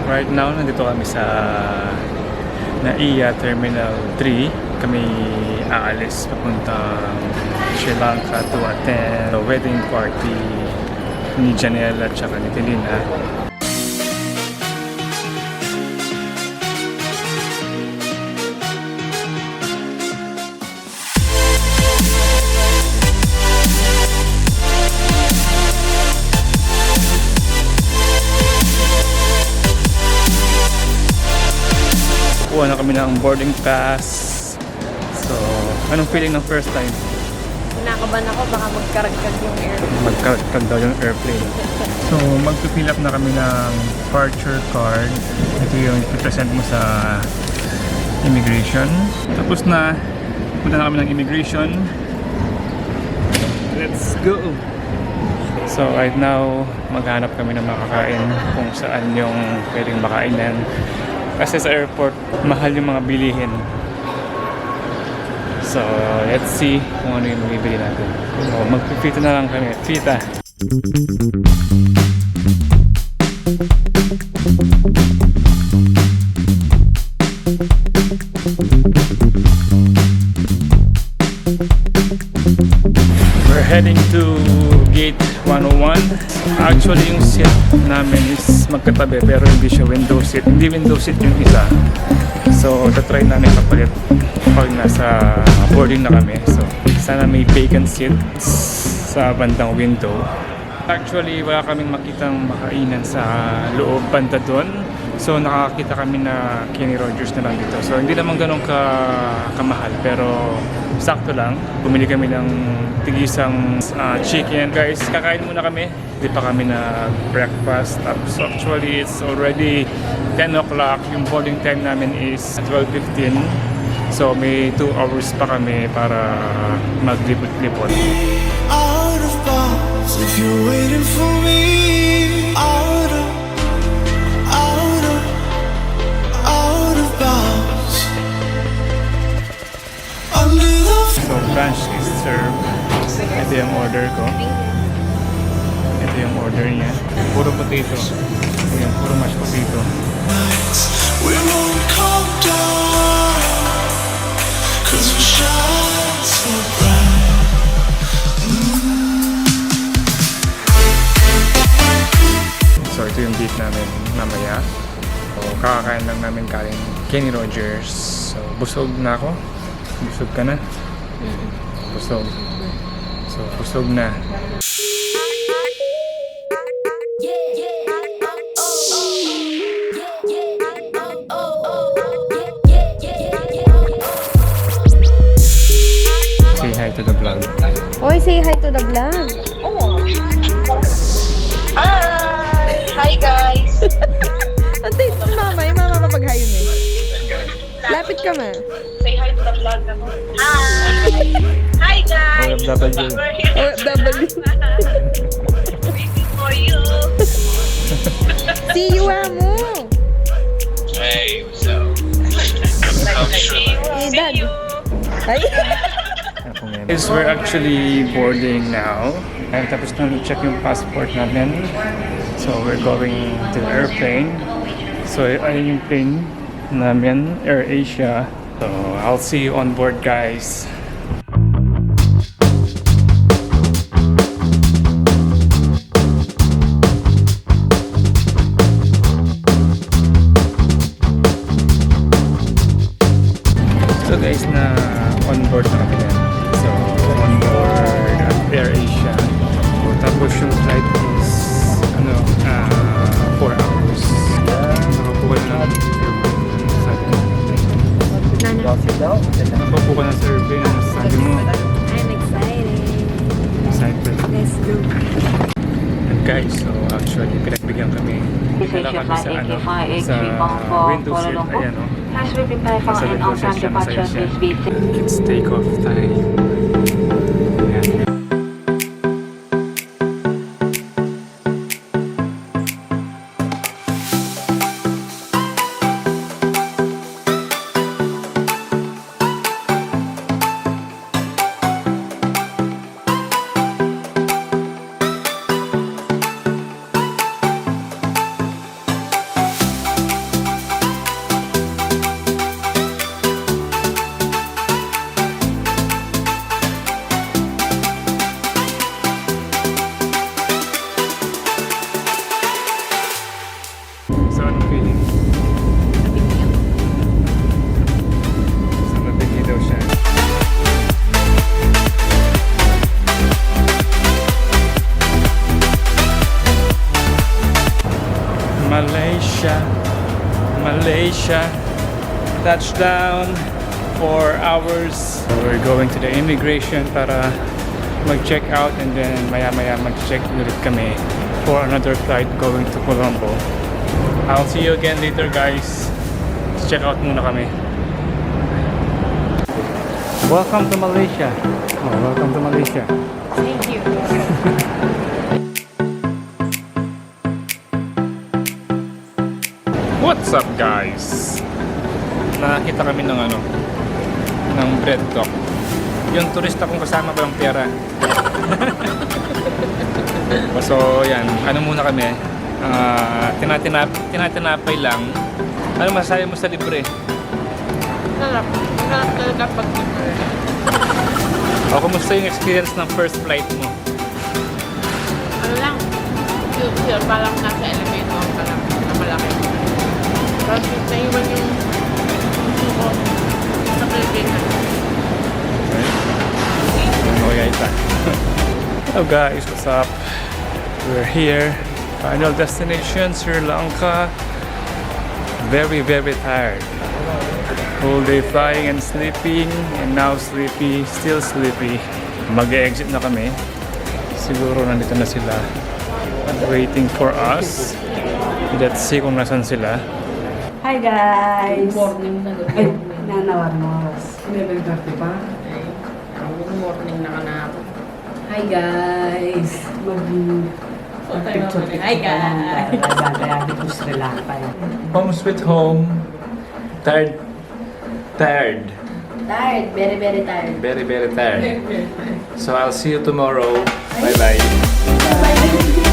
Right now, nandito kami sa Naiya Terminal 3. Kami aalis papuntang Sri Lanka to attend the wedding party ni Janelle at saka ni Telina. Kuha na kami ng boarding pass. So, anong feeling ng first time? Kinakabahan ako, baka magkaragkag yung airplane. Magkaragkag daw yung airplane. So, magpipill up na kami ng departure card. Ito yung i-present mo sa immigration. Tapos na, punta na kami ng immigration. Let's go! So, right now, maghanap kami ng makakain kung saan yung pwedeng makainan. Kasi sa airport, mahal yung mga bilihin. So, let's see kung ano yung mabibili natin. So, magpipita na lang kami. Pita! We're heading to gate 101. Actually, yung seat namin is magkatabi pero hindi siya window seat. Hindi window seat yung isa. So, tatry namin kapalit pag nasa boarding na kami. So, sana may vacant seat sa bandang window. Actually, wala kaming makitang makainan sa loob banda doon. So, nakakita kami na Kenny Rogers na lang dito. So, hindi naman ganun kamahal. Pero, sakto lang. Bumili kami ng tigisang chicken. Guys, kakain muna kami. Hindi pa kami na breakfast. Tapos, actually, it's already 10 o'clock. Yung boarding time namin is 12:15. So, may 2 hours pa kami para maglipot-lipot. Out of bounds, if you're waiting for me, out of bounds. Under the So, brunch is served. Ito yung order ko. Ito yung order niya. Puro potato. Ito yung puro mashed potato. nights, we won't calm down, 'cause we shine so bright. So, ito yung beef namin mamaya. So, kakakain lang namin kaling Kenny Rogers. So, busog na ako. Busog ka na? Busog. So, busog na. Say hi to the vlog. Oy, say hi to the vlog. Hi guys! Ate, mama, yung mama papag-hi yun eh. Lapit ka ma. Say hi to the vlog naman. Hi! Hi guys! OFW. We're here. OFW. Waiting for you. See you, amo. Hey, what's up? See Eh, Dad. you. Ay. Guys, we're actually boarding now. Ay, tapos na check yung passport namin. So, we're going to the airplane. So, ayun yung plane namin, Air Asia. So, I'll see you on board, guys. So, guys, na on board na kami. So, on board at Air Asia. So, tapos yung flight is 4 hours. Nakakuha na lang Nakakuha na survey na sabi mo. I'm excited. Excited. Let's go. And guys, so actually pinagbigyan kami. Kailan kami sa window seat. Ayan o. Sa window seat siya, masaya siya. It's take off time. Ayan. anong feeling? So, nabigay daw siya. Malaysia, Malaysia, touchdown, 4 hours. We're going to the immigration para mag-check out, and then maya-maya mag-check ulit kami for another flight going to Colombo. I'll see you again later, guys. Let's check out muna kami. Welcome to Malaysia. Oh, welcome to Malaysia. Thank you. What's up, guys? Nakakita kami ng ng bread talk. Yung turista kong kasama ba yung pera? So yan, muna kami, tinatinapay lang. Ano masasabi mo sa libre? Sarap. Sarap talaga pag O kumusta yung experience ng first flight mo? ano lang, cute, parang nasa elevator ka lang, na malaki. Tapos naiwan yung puso ko sa Pilipinas. Oh yeah, ita. Hello guys, what's up? We're here. Final destination, Sri Lanka. Very, very tired. Whole day flying and sleeping, and now sleepy, still sleepy. Mag-exit na kami. Siguro nandito na sila. Waiting for us. Let's see kung nasan sila. Hi guys! Morning na Ay, nanawag mo oras. 11:30 pa? Morning na ka na ako. Hi guys! Mag-picture Hi, guys! Kaya dito Sri Lanka. Home sweet home. Tired. Tired. Tired, very very tired. Very, very tired. So I'll see you tomorrow. Bye-bye. Bye!